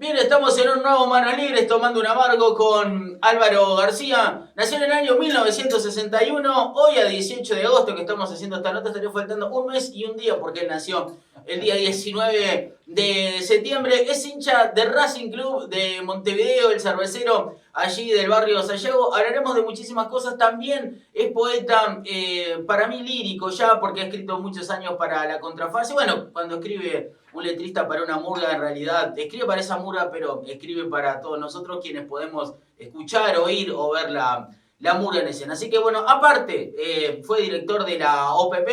Bien, estamos en un nuevo Manos Libres tomando un amargo con Álvaro García. Nació en el año 1961, hoy a 18 de agosto que estamos haciendo esta nota estaría faltando un mes y un día porque él nació el día 19 de septiembre. Es hincha de Racing Club de Montevideo, el cervecero allí del barrio Sayago. Hablaremos de muchísimas cosas. También es poeta, para mí lírico ya, porque ha escrito muchos años para la Contrafase. Bueno, cuando escribe un letrista para una murga, en realidad escribe para esa murga, pero escribe para todos nosotros quienes podemos escuchar, oír o ver la murga en escena. Así que bueno, aparte, fue director de la OPP,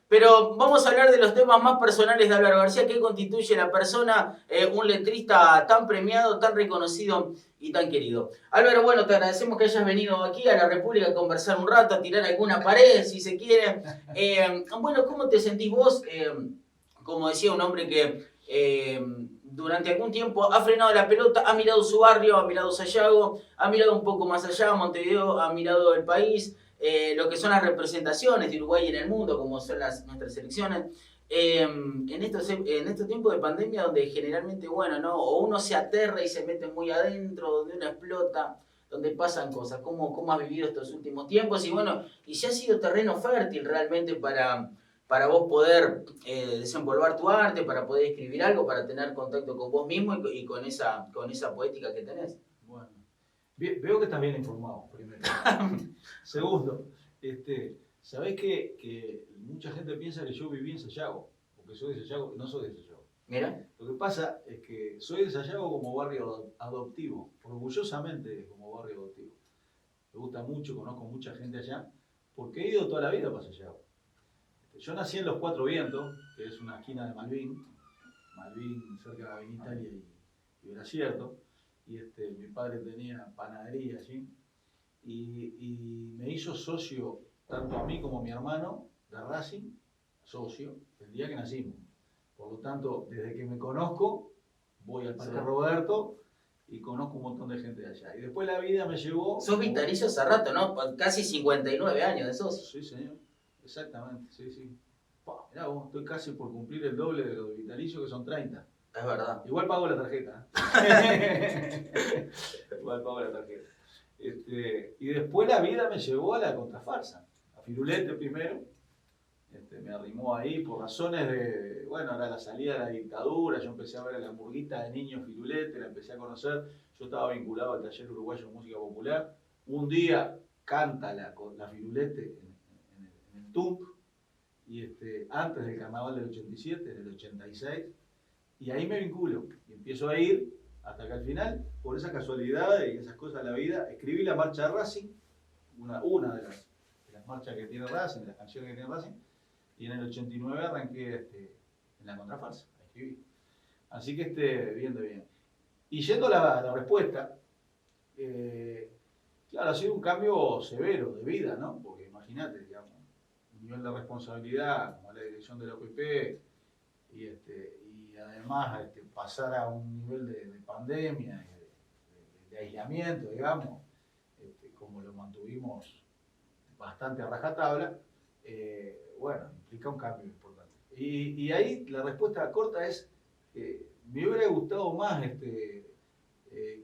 pero vamos a hablar de los temas más personales de Álvaro García, que constituye la persona, un letrista tan premiado, tan reconocido y tan querido. Álvaro, bueno, te agradecemos que hayas venido aquí a la República a conversar un rato, a tirar alguna pared, si se quiere. Bueno, ¿cómo te sentís vos? Como decía, un hombre que durante algún tiempo ha frenado la pelota, ha mirado su barrio, ha mirado Sayago, ha mirado un poco más allá, Montevideo, ha mirado el país, lo que son las representaciones de Uruguay en el mundo, como son nuestras selecciones. En estos tiempos de pandemia donde generalmente, bueno, ¿no? O uno se aterra y se mete muy adentro, donde uno explota, donde pasan cosas. ¿Cómo has vivido estos últimos tiempos? Y bueno, y si ha sido terreno fértil realmente para vos poder desenvolver tu arte, para poder escribir algo, para tener contacto con vos mismo y con esa poética que tenés. Bueno, veo que estás bien informado, primero. Segundo, sabés que mucha gente piensa que yo viví en Sayago, porque soy de Sayago, no soy de Sayago. Mira. Lo que pasa es que soy de Sayago como barrio adoptivo, orgullosamente como barrio adoptivo. Me gusta mucho, conozco mucha gente allá, porque he ido toda la vida para Sayago. Yo nací en Los Cuatro Vientos, que es una esquina de Malvin, cerca de la Avenida Italia y Bracierto, y mi padre tenía panadería allí, y me hizo socio, tanto a mí como a mi hermano, de Racing, socio, el día que nacimos. Por lo tanto, desde que me conozco, voy al Parque Roberto y conozco un montón de gente de allá. Y después la vida me llevó... Sos vitalicio hace rato, ¿no? Casi 59 años de socio. Sí, señor. Exactamente, sí. Mirá vos, estoy casi por cumplir el doble de los vitalicios, que son 30. Es verdad. Igual pago la tarjeta. Igual pago la tarjeta. Y después la vida me llevó a la contrafarsa. A Firulete primero. Me arrimó ahí por razones de... Bueno, era la salida de la dictadura. Yo empecé a ver a la murguita de niños Firulete, la empecé a conocer. Yo estaba vinculado al taller uruguayo de música popular. Un día canta la Firulete en el TUMP, y antes del carnaval del 87, del 86, y ahí me vinculo y empiezo a ir hasta que al final, por esa casualidad y esas cosas de la vida, escribí la marcha de Racing, una de las marchas que tiene Racing, de las canciones que tiene Racing, y en el 89 arranqué en la contrafarsa, a escribir. Así que bien de bien. Y yendo a la respuesta, claro, ha sido un cambio severo de vida, ¿no? Porque imagínate, digamos, un nivel de responsabilidad como la dirección de la OPP y además pasar a un nivel de pandemia, de aislamiento, digamos, como lo mantuvimos bastante a rajatabla, bueno, implica un cambio importante. Y ahí la respuesta corta es, me hubiera gustado más que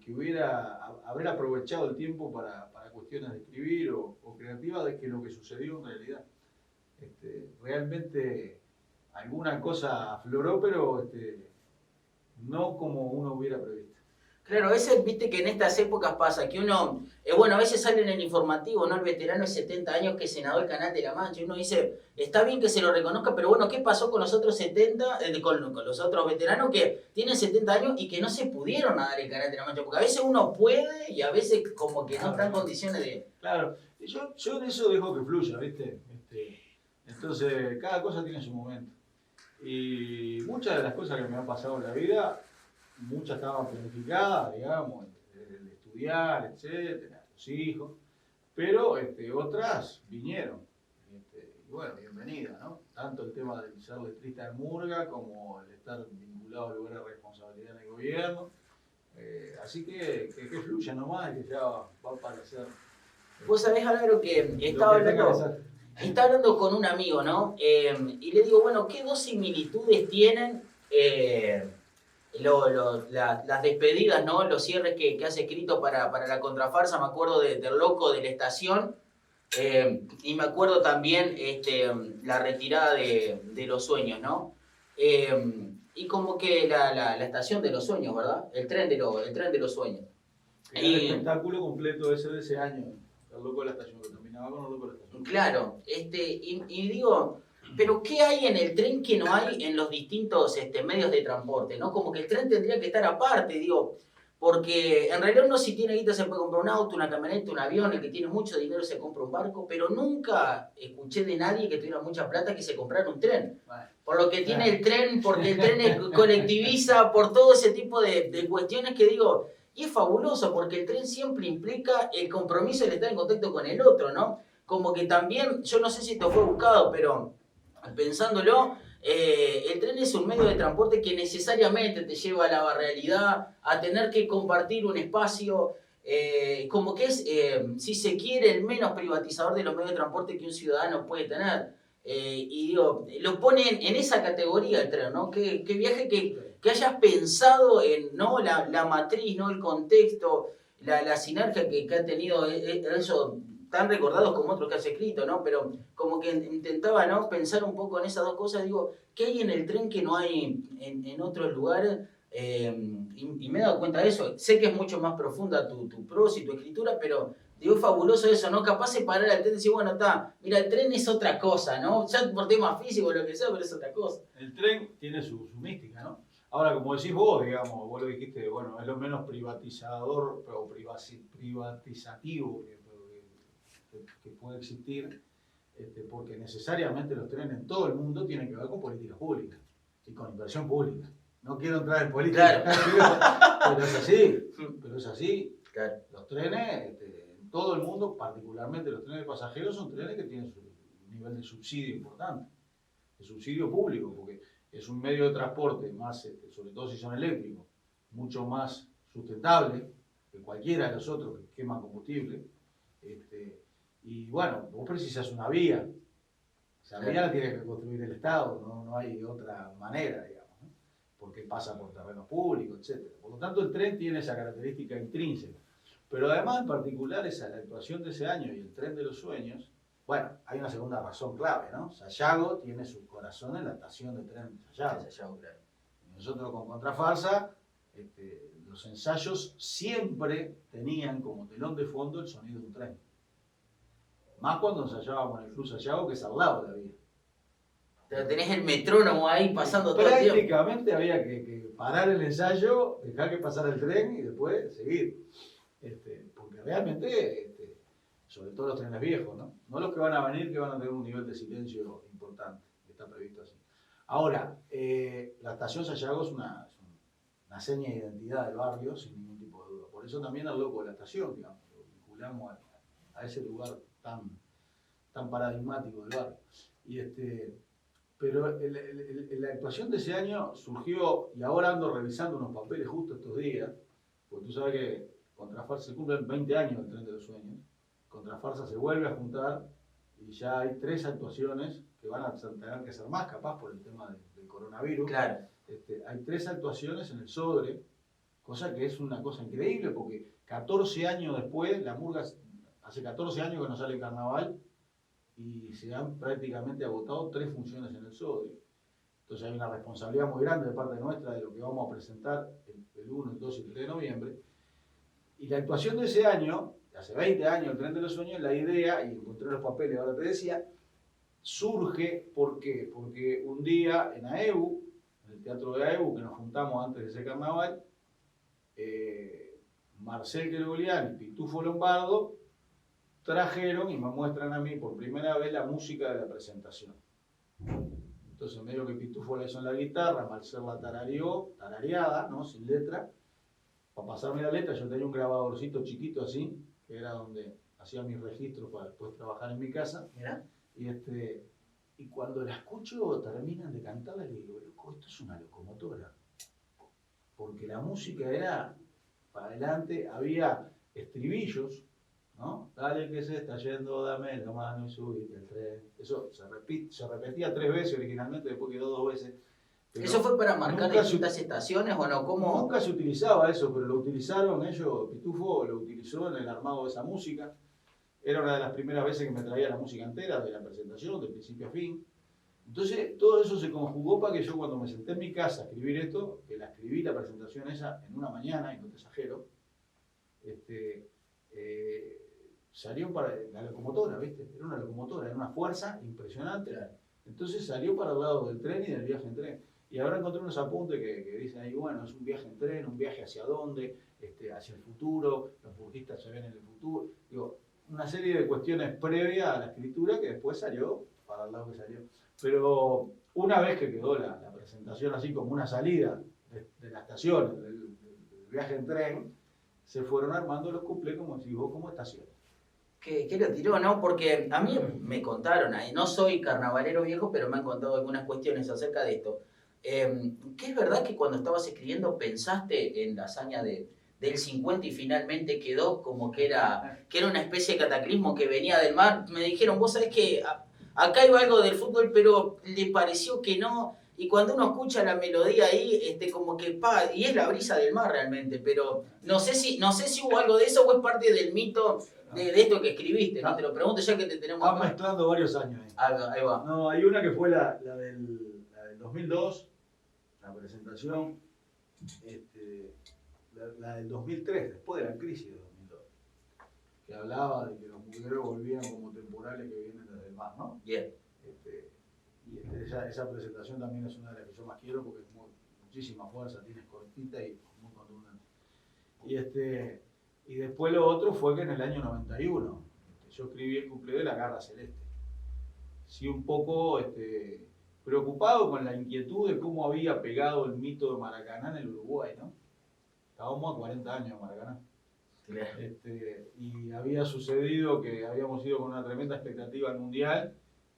hubiera haber aprovechado el tiempo para cuestiones de escribir o creativas de que lo que sucedió en realidad. Realmente alguna cosa afloró, pero no como uno hubiera previsto. Claro, a veces, viste que en estas épocas pasa que uno, bueno, a veces sale en el informativo, ¿no? El veterano de 70 años que senador del Canal de la Mancha, y uno dice, está bien que se lo reconozca, pero bueno, ¿qué pasó con los otros 70, con los otros veteranos que tienen 70 años y que no se pudieron dar el Canal de la Mancha? Porque a veces uno puede y a veces como que no está en condiciones de... Claro, yo en eso dejo que fluya, ¿viste? Entonces, cada cosa tiene su momento. Y muchas de las cosas que me han pasado en la vida, muchas estaban planificadas, digamos, el estudiar, etcétera, los hijos, pero otras vinieron. Y bueno, bienvenida, ¿no? Tanto el tema del ser letrista de murga como el estar vinculado a lugares de responsabilidad en el gobierno. Así que fluya nomás y que ya va a aparecer. Vos sabés, Álvaro, que estaba hablando con un amigo, ¿no? Y le digo, bueno, ¿qué dos similitudes tienen las despedidas, ¿no? Los cierres que has escrito para la contrafarsa, me acuerdo del loco de la estación, y me acuerdo también la retirada de los sueños, ¿no? Y como que la estación de los sueños, ¿verdad? El tren de los sueños. Era el espectáculo completo ese de ese año, el loco de la estación, que terminaba con el loco de la estación. Claro, y digo, pero ¿qué hay en el tren que no hay en los distintos medios de transporte, ¿no? Como que el tren tendría que estar aparte, digo, porque en realidad uno si tiene guita se puede comprar un auto, una camioneta, un avión, el que tiene mucho dinero se compra un barco, pero nunca escuché de nadie que tuviera mucha plata que se comprara un tren. Por lo que tiene el tren, porque el tren colectiviza, por todo ese tipo de cuestiones que digo, y es fabuloso porque el tren siempre implica el compromiso de estar en contacto con el otro, ¿no? Como que también, yo no sé si esto fue buscado, pero pensándolo, el tren es un medio de transporte que necesariamente te lleva a la realidad, a tener que compartir un espacio, como que es, si se quiere, el menos privatizador de los medios de transporte que un ciudadano puede tener. Y digo, lo ponen en esa categoría el tren, ¿no? ¿Qué viaje que hayas pensado en, ¿no? La matriz, ¿no? El contexto, la sinergia que ha tenido eso, tan recordados como otros que has escrito, ¿no? Pero como que intentaba, ¿no? Pensar un poco en esas dos cosas, digo, ¿qué hay en el tren que no hay en otros lugares? Y me he dado cuenta de eso. Sé que es mucho más profunda tu prosa y tu escritura, pero digo, es fabuloso eso, ¿no? Capaz de parar al tren y decir, bueno, está, mira, el tren es otra cosa, ¿no? Ya por temas físicos o lo que sea, pero es otra cosa. El tren tiene su mística, ¿no? Ahora, como decís vos, digamos, vos lo dijiste, bueno, es lo menos privatizador o privatizativo que puede existir, porque necesariamente los trenes en todo el mundo tienen que ver con políticas públicas y con inversión pública. No quiero entrar en política, claro. Pero es así, pero es así. Claro. Los trenes, en todo el mundo, particularmente los trenes de pasajeros, son trenes que tienen su nivel de subsidio importante, de subsidio público, porque es un medio de transporte más, sobre todo si son eléctricos, mucho más sustentable que cualquiera de los otros que queman combustible. Y bueno, vos precisas una vía. Esa vía la tiene que construir el Estado, no hay otra manera, digamos, ¿no? Porque pasa por terreno público, etc. Por lo tanto, el tren tiene esa característica intrínseca. Pero además, en particular, esa la actuación de ese año y el tren de los sueños, bueno, hay una segunda razón clave, ¿no? Sayago tiene su corazón en la estación de tren de Sayago. Claro. Y nosotros con Contrafarsa, los ensayos siempre tenían como telón de fondo el sonido de un tren. Más cuando ensayábamos en el Club Sayago, que es al lado de la vía. Pero tenés el metrónomo ahí pasando todo el tiempo. Prácticamente había que parar el ensayo, dejar que pasara el tren y después seguir. Porque realmente, sobre todo los trenes viejos, ¿no? No los que van a venir, que van a tener un nivel de silencio importante, que está previsto así. Ahora, la estación Sayago es una seña de identidad del barrio, sin ningún tipo de duda. Por eso también al loco de la estación, digamos, lo vinculamos a ese lugar tan paradigmático del barrio. Pero la actuación de ese año surgió, y ahora ando revisando unos papeles justo estos días, porque tú sabes que Contrafarsa se cumplen 20 años del Tren de los Sueños, Contrafarsa se vuelve a juntar y ya hay 3 actuaciones que van a tener que ser más, capaz por el tema del coronavirus. Claro. Hay 3 actuaciones en el Sodre, cosa que es una cosa increíble porque 14 años después, la murga hace 14 años que no sale el carnaval y se han prácticamente agotado 3 funciones en el Sodre. Entonces hay una responsabilidad muy grande de parte nuestra de lo que vamos a presentar el 1, el 2 y el 3 de noviembre. Y la actuación de ese año, hace 20 años, el Tren de los Sueños, la idea, y encontré los papeles, ahora te decía, surge, ¿por qué? Porque un día en AEBU, en el Teatro de AEBU, que nos juntamos antes de ese carnaval, Marcel Gregoriani y Pitufo Lombardo trajeron y me muestran a mí por primera vez la música de la presentación. Entonces medio que Pitufo la hizo en la guitarra, Marcel la tarareó, tarareada, ¿no? Sin letra. Para pasarme la letra yo tenía un grabadorcito chiquito así, que era donde hacía mis registros para después trabajar en mi casa. ¿Mirá? Y cuando la escucho, terminan de cantarla y digo, loco, esto es una locomotora. Porque la música era para adelante, había estribillos, ¿no? Dale que se está yendo, dame la mano y subite el tren. Eso se repetía 3 veces originalmente, después quedó 2 veces. Pero ¿eso fue para marcar nunca distintas estaciones o no? ¿Cómo? nunca se utilizaba eso, pero lo utilizaron ellos, Pitufo lo utilizó en el armado de esa música. Era una de las primeras veces que me traía la música entera, de la presentación, de principio a fin. Entonces, todo eso se conjugó para que yo cuando me senté en mi casa a escribir esto, que la escribí la presentación esa en una mañana, y no te exagero, salió para la locomotora, ¿viste? Era una locomotora, era una fuerza impresionante. Claro. Entonces salió para el lado del tren y del viaje en tren. Y ahora encontré unos apuntes que dicen ahí, bueno, es un viaje en tren, un viaje hacia dónde, hacia el futuro, los burguistas se ven en el futuro. Digo, una serie de cuestiones previas a la escritura que después salió para el lado que salió. Pero una vez que quedó la presentación así como una salida de la estación, del viaje en tren, se fueron armando los cuplés, como decís vos, como estaciones. ¿Qué lo tiró, no? Porque a mí me contaron ahí, no soy carnavalero viejo, pero me han contado algunas cuestiones acerca de esto. ¿Qué es verdad que cuando estabas escribiendo pensaste en la hazaña del 50 y finalmente quedó como que era una especie de cataclismo que venía del mar? Me dijeron, vos sabés que acá iba algo del fútbol, pero le pareció que no. Y cuando uno escucha la melodía ahí, como que y es la brisa del mar realmente, pero no sé si hubo algo de eso o es parte del mito de esto que escribiste, ¿no? Te lo pregunto ya que te tenemos Estás acá. mezclando varios años ahí. Ahí va. No, hay una que fue la del 2002, la presentación, la del 2003, después de la crisis de 2002, que hablaba de que los mugreros volvían como temporales que vienen desde el mar, ¿no? Bien. Esa presentación también es una de las que yo más quiero porque es muchísima fuerza, tienes cortita y muy contundente. Y después lo otro fue que en el año 91 yo escribí el cuplé de la Garra Celeste. Sí, un poco preocupado con la inquietud de cómo había pegado el mito de Maracaná en el Uruguay, ¿no? Estábamos a 40 años de Maracaná. Claro. Y había sucedido que habíamos ido con una tremenda expectativa al Mundial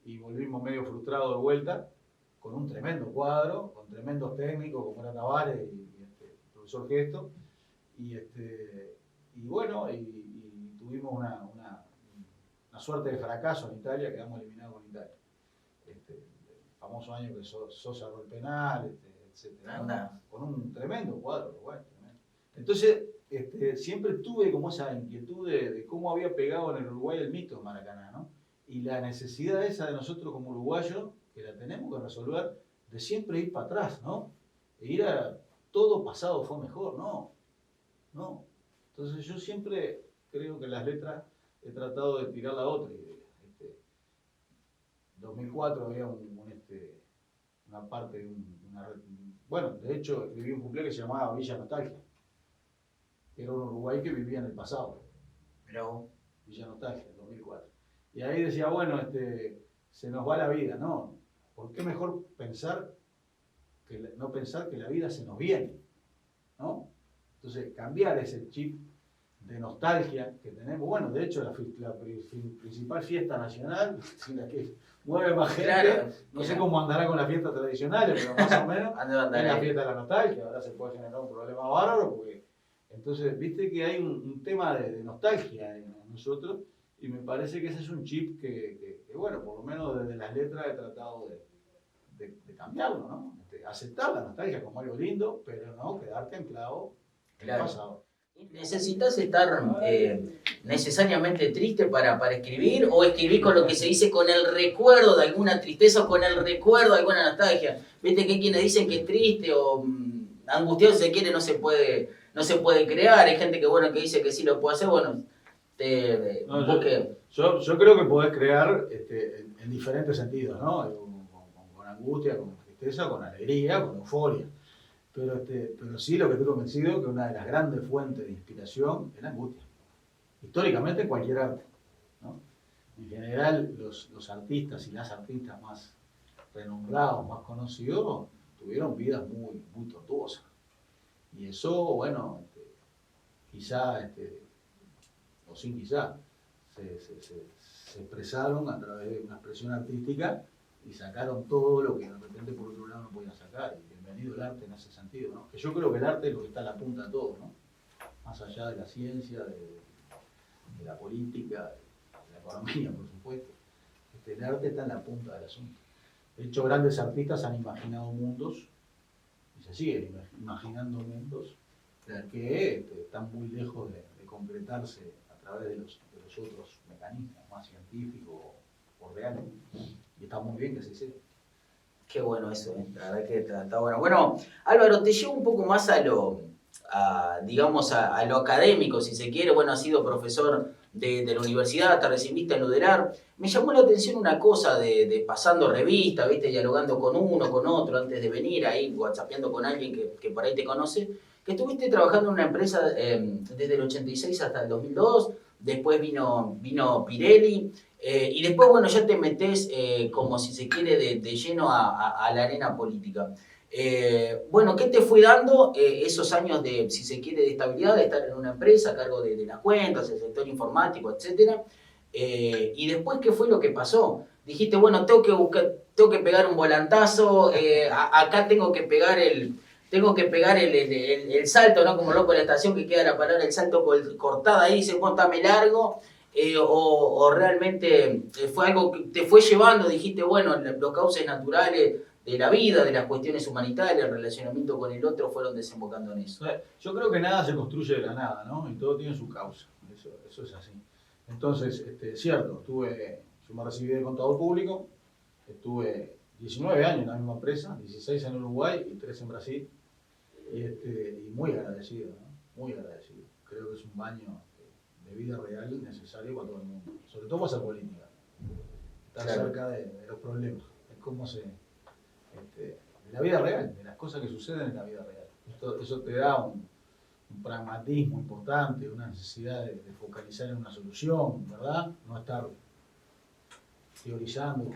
y volvimos medio frustrados de vuelta, con un tremendo cuadro, con tremendos técnicos como era Tavares y el profesor Gesto. Y bueno, y tuvimos una suerte de fracaso en Italia, quedamos eliminados con Italia. El famoso año que Sosa erró el penal, etc. Con un tremendo cuadro, bueno, tremendo. Entonces, siempre tuve como esa inquietud de cómo había pegado en el Uruguay el mito de Maracaná, ¿no? Y la necesidad esa de nosotros como uruguayos, que la tenemos que resolver, de siempre ir para atrás, ¿no? E ir a todo pasado fue mejor, no. Entonces yo siempre creo que en las letras he tratado de tirar la otra idea. En 2004 había una parte de bueno, de hecho escribí un cuplé que se llamaba Villa Nostalgia, que era un Uruguay que vivía en el pasado. Pero Villa Nostalgia, en 2004. Y ahí decía, bueno, se nos va la vida, ¿no? ¿Por qué mejor no pensar que la vida se nos viene? ¿No? Entonces, cambiar ese chip de nostalgia que tenemos. Bueno, de hecho, la principal fiesta nacional, la que mueve más gente, claro, no sé cómo andará con las fiestas tradicionales, pero más o menos es la ahí. fiesta de la nostalgia. Ahora se puede generar un problema bárbaro, porque entonces, viste que hay un tema de nostalgia en nosotros, y me parece que ese es un chip que bueno, por lo menos desde las letras he tratado de cambiarlo, ¿no? Aceptar la nostalgia como algo lindo, pero no quedarte anclado en el pasado. ¿Necesitas estar necesariamente triste para escribir o escribir con lo que se dice con el recuerdo de alguna tristeza o con el recuerdo de alguna nostalgia? Viste que hay quienes dicen que es triste o angustiado si se quiere no se puede crear, hay gente que dice que sí lo puede hacer, bueno, yo creo que podés crear en diferentes sentidos, ¿no? Con angustia, con tristeza, con alegría, con euforia. Pero sí lo que estoy convencido que una de las grandes fuentes de inspiración es la angustia. Históricamente en cualquier arte, ¿no? En general los artistas y las artistas más renombrados, más conocidos, tuvieron vidas muy, muy tortuosas. Y eso, bueno, quizá, o sin quizá, se expresaron a través de una expresión artística y sacaron todo lo que de repente por otro lado no podían sacar. Y bienvenido el arte en ese sentido, ¿no? Que yo creo que el arte es lo que está a la punta de todo, ¿no? Más allá de la ciencia, de la política, de la economía, por supuesto. El arte está en la punta del asunto. De hecho, grandes artistas han imaginado mundos se siguen imaginando métodos que están muy lejos de concretarse a través de los otros mecanismos más científicos o reales. Y está muy bien que así sea. Qué bueno eso, la verdad que está bueno. Bueno, Álvaro, te llevo un poco más digamos, a lo académico, si se quiere. Bueno, has sido profesor de la universidad, te recibiste en Ludelar. Me llamó la atención una cosa de pasando revista, ¿viste? Dialogando con uno, con otro, antes de venir ahí, whatsappeando con alguien que por ahí te conoce, que estuviste trabajando en una empresa desde el 86 hasta el 2002, después vino Pirelli, y después, bueno, ya te metés, como si se quiere, de lleno a la arena política. Bueno, ¿qué te fue dando esos años de, si se quiere, de estabilidad, de estar en una empresa a cargo de las cuentas, el sector informático, etcétera? Y después, ¿qué fue lo que pasó? Dijiste, bueno, tengo que pegar un volantazo, acá tengo que pegar el salto, ¿no? Como loco en la estación que queda la palabra, el salto cortada ahí, dice, bueno, dame largo. O realmente fue algo que te fue llevando, dijiste, bueno, los cauces naturales de la vida, de las cuestiones humanitarias, el relacionamiento con el otro, fueron desembocando en eso. Yo creo que nada se construye de la nada, ¿no? Y todo tiene su causa. Eso es así. Entonces, cierto, yo me recibí de contador público, estuve 19 años en la misma empresa, 16 en Uruguay y 3 en Brasil, y muy agradecido, ¿no? Muy agradecido. Creo que es un baño de vida real necesario para todo el mundo, sobre todo para hacer política, estar cerca de los problemas, de cómo de la vida real, de las cosas que suceden en la vida real. Eso te da un pragmatismo importante, una necesidad de focalizar en una solución, ¿verdad? No estar teorizando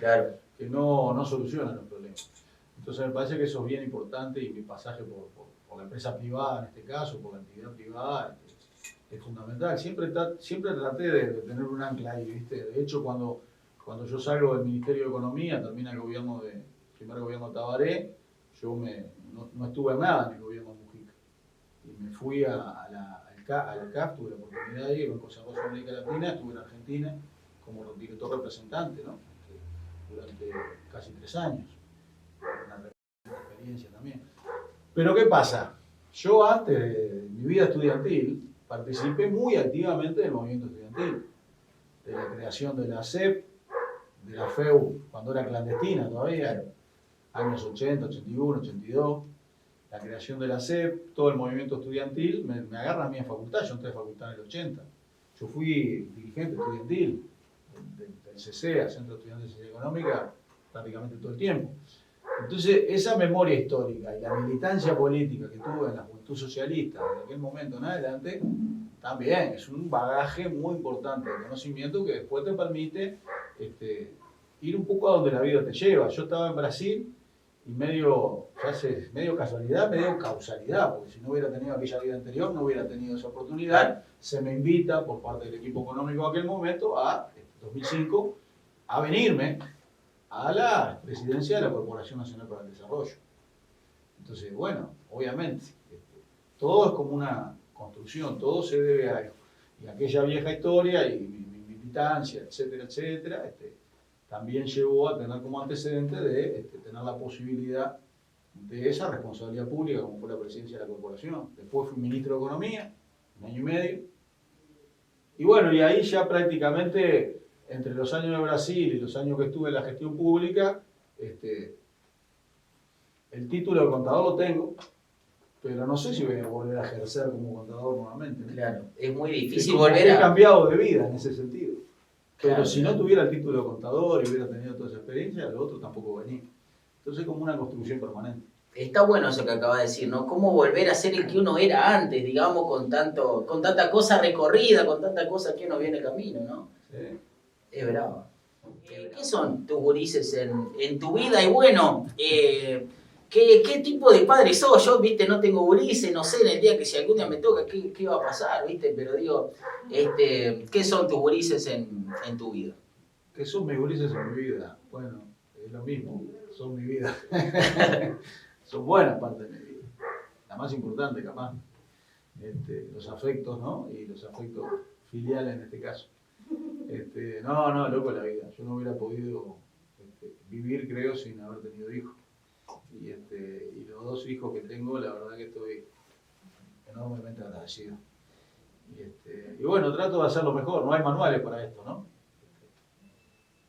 que no solucionan los problemas. Entonces me parece que eso es bien importante y mi pasaje por la empresa privada, en este caso, por la actividad privada, es fundamental. Siempre traté de tener un ancla ahí, ¿viste? De hecho, cuando yo salgo del Ministerio de Economía, termina el primer gobierno de Tabaré, yo no estuve nada en el gobierno de Mujica. Y me fui al CAF, tuve la oportunidad de ir con Desarrollo de América Latina, estuve en Argentina como director representante, ¿no? Durante casi 3 años. Una experiencia también. Pero ¿qué pasa? Yo antes de mi vida estudiantil participé muy activamente del movimiento estudiantil, de la creación de la ACEP, de la FEU, cuando era clandestina todavía, años 80, 81, 82, la creación de la CEP, todo el movimiento estudiantil, me agarra a mí en facultad, yo entré a facultad en el 80. Yo fui dirigente estudiantil del CCEA, Centro de Estudiantes de Ciencia Económica, prácticamente todo el tiempo. Entonces, esa memoria histórica y la militancia política que tuve en la Juventud Socialista desde aquel momento en adelante, también es un bagaje muy importante de conocimiento que después te permite ir un poco a donde la vida te lleva. Yo estaba en Brasil y medio casualidad, medio causalidad, porque si no hubiera tenido aquella vida anterior, no hubiera tenido esa oportunidad. Se me invita por parte del equipo económico de aquel momento, 2005, a venirme a la presidencia de la Corporación Nacional para el Desarrollo. Entonces, bueno, obviamente, todo es como una construcción, todo se debe a algo. Y aquella vieja historia y mi militancia, etcétera, etcétera, también llevó a tener como antecedente de tener la posibilidad de esa responsabilidad pública como fue la presidencia de la corporación. Después fui ministro de Economía, 1 año y medio. Y bueno, y ahí ya prácticamente, entre los años de Brasil y los años que estuve en la gestión pública, el título de contador lo tengo, pero no sé si voy a volver a ejercer como contador nuevamente, ¿no? Claro, es muy difícil volver a... He cambiado de vida en ese sentido. Pero claro, si no tuviera el título de contador y hubiera tenido toda esa experiencia, lo otro tampoco venía. Entonces es como una construcción permanente. Está bueno eso que acaba de decir, ¿no? Cómo volver a ser el que uno era antes, digamos, con tanta cosa recorrida, con tanta cosa que uno viene camino, ¿no? Sí. Es bravo. ¿Qué son tus gurises en tu vida? Y bueno, ¿qué tipo de padre sos? Yo, viste, no tengo gurises, no sé en el día que si algún día me toca, ¿qué va a pasar, viste? Pero digo, ¿qué son tus gurises en tu vida? ¿Qué son mis gurises en mi vida? Bueno, es lo mismo, son mi vida. Son buenas partes de mi vida. La más importante, capaz. Los afectos, ¿no? Y los afectos filiales en este caso. Loco la vida. Yo no hubiera podido vivir, creo, sin haber tenido hijos. y los 2 hijos que tengo, la verdad que estoy enormemente agradecido. Y bueno, trato de hacerlo mejor, no hay manuales para esto, ¿no?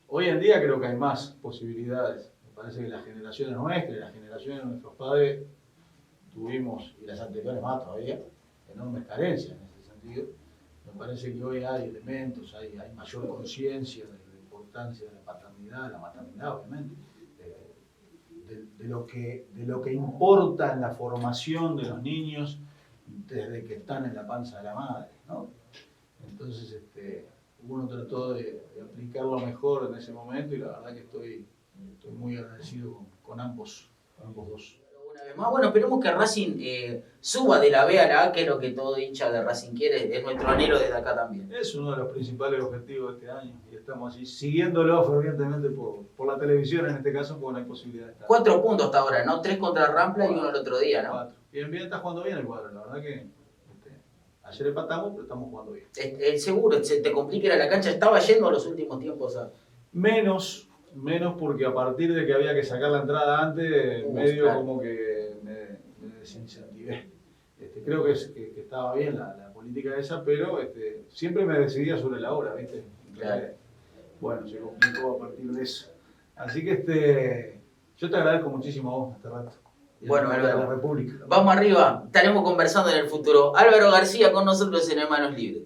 Hoy en día creo que hay más posibilidades. Me parece que las generaciones nuestras, las generaciones de nuestros padres, tuvimos, y las anteriores más todavía, enormes carencias en ese sentido. Me parece que hoy hay elementos, hay mayor conciencia de la importancia de la paternidad, de la maternidad, obviamente, de lo que importa en la formación de los niños desde que están en la panza de la madre, ¿no? Entonces, uno trató de aplicarlo mejor en ese momento y la verdad que estoy muy agradecido con ambos dos. Una vez más, bueno, esperemos que Racing suba de la B a la A, que es lo que todo hincha de Racing quiere, es nuestro anhelo desde acá también. Es uno de los principales objetivos de este año y estamos así siguiéndolo fervientemente por la televisión en este caso, porque no hay posibilidad de estar. 4 puntos hasta ahora, ¿no? 3 contra Rampla y 1 el otro día, ¿no? 4. Bien, está jugando bien el cuadro, la verdad que ayer empatamos, pero estamos jugando bien. Seguro, se te complica ir a la cancha, estaba yendo a los últimos tiempos a... Menos porque a partir de que había que sacar la entrada antes, medio claro. como que me desincentivé. Creo que estaba bien la política esa, pero siempre me decidía sobre la hora, ¿viste? Entonces, Claro. bueno, se complicó a partir de eso. Así que yo te agradezco muchísimo a vos este rato. Bueno, a Álvaro, la República. vamos arriba, estaremos conversando en el futuro. Álvaro García con nosotros en Hermanos Libres.